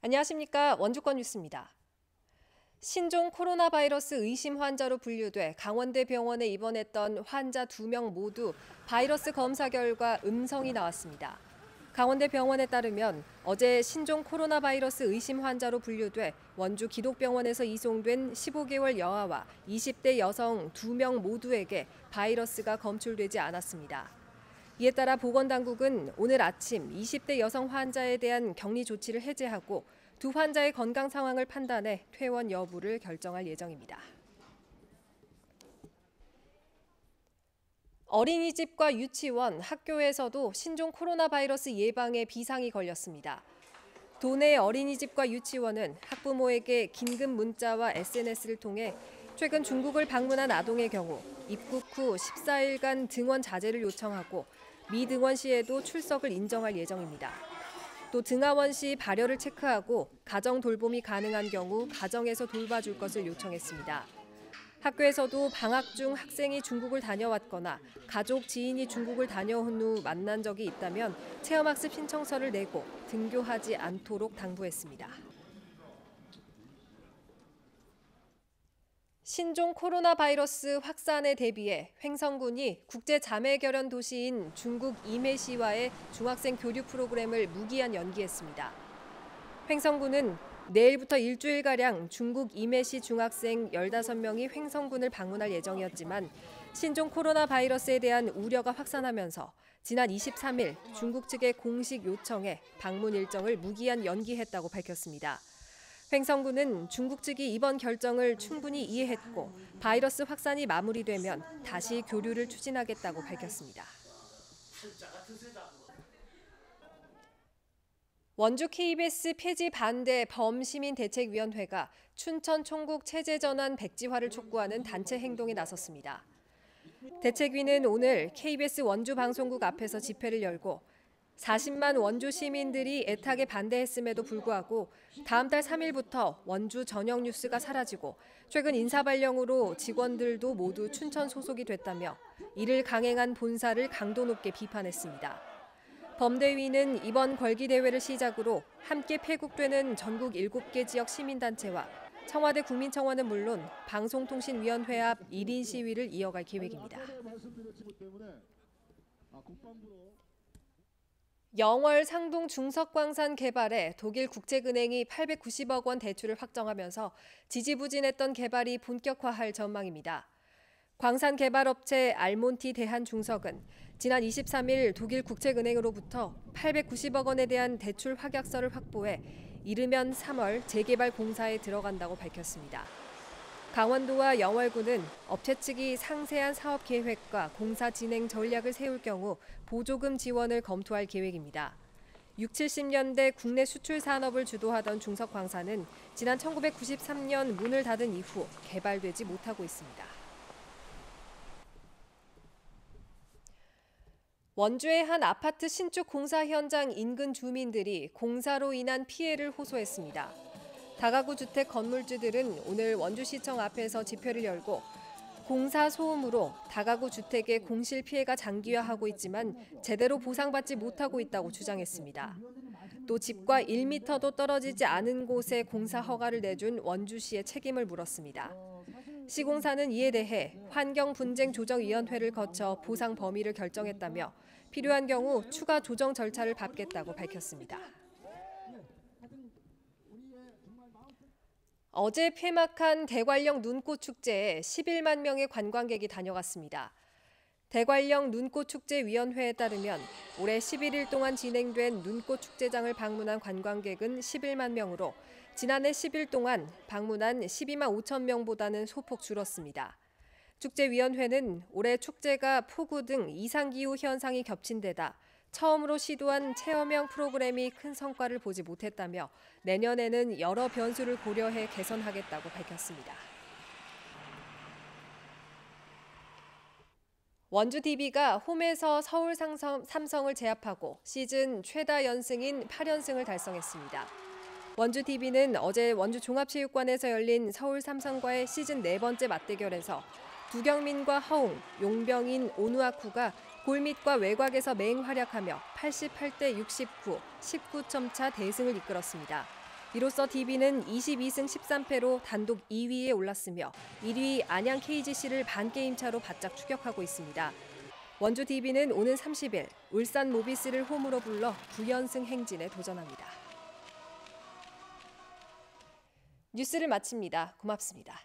안녕하십니까. 원주권 뉴스입니다. 신종 코로나 바이러스 의심 환자로 분류돼 강원대 병원에 입원했던 환자 2명 모두 바이러스 검사 결과 음성이 나왔습니다. 강원대 병원에 따르면 어제 신종 코로나 바이러스 의심 환자로 분류돼 원주 기독병원에서 이송된 15개월 여아와 20대 여성 2명 모두에게 바이러스가 검출되지 않았습니다. 이에 따라 보건당국은 오늘 아침 20대 여성 환자에 대한 격리 조치를 해제하고 두 환자의 건강 상황을 판단해 퇴원 여부를 결정할 예정입니다. 어린이집과 유치원, 학교에서도 신종 코로나 바이러스 예방에 비상이 걸렸습니다. 도내 어린이집과 유치원은 학부모에게 긴급 문자와 SNS를 통해 최근 중국을 방문한 아동의 경우 입국 후 14일간 등원 자제를 요청하고 미등원 시에도 출석을 인정할 예정입니다. 또 등하원 시 발열을 체크하고 가정 돌봄이 가능한 경우 가정에서 돌봐줄 것을 요청했습니다. 학교에서도 방학 중 학생이 중국을 다녀왔거나 가족, 지인이 중국을 다녀온 후 만난 적이 있다면 체험학습 신청서를 내고 등교하지 않도록 당부했습니다. 신종 코로나 바이러스 확산에 대비해 횡성군이 국제 자매 결연 도시인 중국 이메시와의 중학생 교류 프로그램을 무기한 연기했습니다. 횡성군은 내일부터 일주일가량 중국 이메시 중학생 15명이 횡성군을 방문할 예정이었지만 신종 코로나 바이러스에 대한 우려가 확산하면서 지난 23일 중국 측의 공식 요청에 방문 일정을 무기한 연기했다고 밝혔습니다. 횡성군은 중국 측이 이번 결정을 충분히 이해했고 바이러스 확산이 마무리되면 다시 교류를 추진하겠다고 밝혔습니다. 원주 KBS 폐지 반대 범시민대책위원회가 춘천 총국 체제전환 백지화를 촉구하는 단체 행동에 나섰습니다. 대책위는 오늘 KBS 원주 방송국 앞에서 집회를 열고 40만 원주 시민들이 애타게 반대했음에도 불구하고 다음 달 3일부터 원주 저녁 뉴스가 사라지고 최근 인사발령으로 직원들도 모두 춘천 소속이 됐다며 이를 강행한 본사를 강도 높게 비판했습니다. 범대위는 이번 걸기대회를 시작으로 함께 폐국되는 전국 7개 지역 시민단체와 청와대 국민청원은 물론 방송통신위원회 앞 1인 시위를 이어갈 계획입니다. 영월 상동 중석광산 개발에 독일 국책은행이 890억 원 대출을 확정하면서 지지부진했던 개발이 본격화할 전망입니다. 광산 개발업체 알몬티 대한중석은 지난 23일 독일 국책은행으로부터 890억 원에 대한 대출 확약서를 확보해 이르면 3월 재개발 공사에 들어간다고 밝혔습니다. 강원도와 영월군은 업체 측이 상세한 사업 계획과 공사 진행 전략을 세울 경우 보조금 지원을 검토할 계획입니다. 60, 70년대 국내 수출 산업을 주도하던 중석광산은 지난 1993년 문을 닫은 이후 개발되지 못하고 있습니다. 원주의 한 아파트 신축 공사 현장 인근 주민들이 공사로 인한 피해를 호소했습니다. 다가구 주택 건물주들은 오늘 원주시청 앞에서 집회를 열고 공사 소음으로 다가구 주택의 공실 피해가 장기화하고 있지만 제대로 보상받지 못하고 있다고 주장했습니다. 또 집과 1m도 떨어지지 않은 곳에 공사 허가를 내준 원주시의 책임을 물었습니다. 시공사는 이에 대해 환경분쟁조정위원회를 거쳐 보상 범위를 결정했다며 필요한 경우 추가 조정 절차를 밟겠다고 밝혔습니다. 어제 폐막한 대관령 눈꽃축제에 11만 명의 관광객이 다녀갔습니다. 대관령 눈꽃축제위원회에 따르면 올해 11일 동안 진행된 눈꽃축제장을 방문한 관광객은 11만 명으로 지난해 10일 동안 방문한 12만 5천 명보다는 소폭 줄었습니다. 축제위원회는 올해 축제가 폭우 등 이상기후 현상이 겹친 데다 처음으로 시도한 체험형 프로그램이 큰 성과를 보지 못했다며 내년에는 여러 변수를 고려해 개선하겠다고 밝혔습니다. 원주 DB가 홈에서 서울 삼성을 제압하고 시즌 최다 연승인 8연승을 달성했습니다. 원주 DB는 어제 원주 종합체육관에서 열린 서울 삼성과의 시즌 4번째 맞대결에서 두경민과 허웅, 용병인 오누아쿠가 골밑과 외곽에서 맹활약하며 88대 69, 19점 차 대승을 이끌었습니다. 이로써 DB는 22승 13패로 단독 2위에 올랐으며 1위 안양 KGC를 반게임 차로 바짝 추격하고 있습니다. 원주 DB는 오는 30일 울산 모비스를 홈으로 불러 9연승 행진에 도전합니다. 뉴스를 마칩니다. 고맙습니다.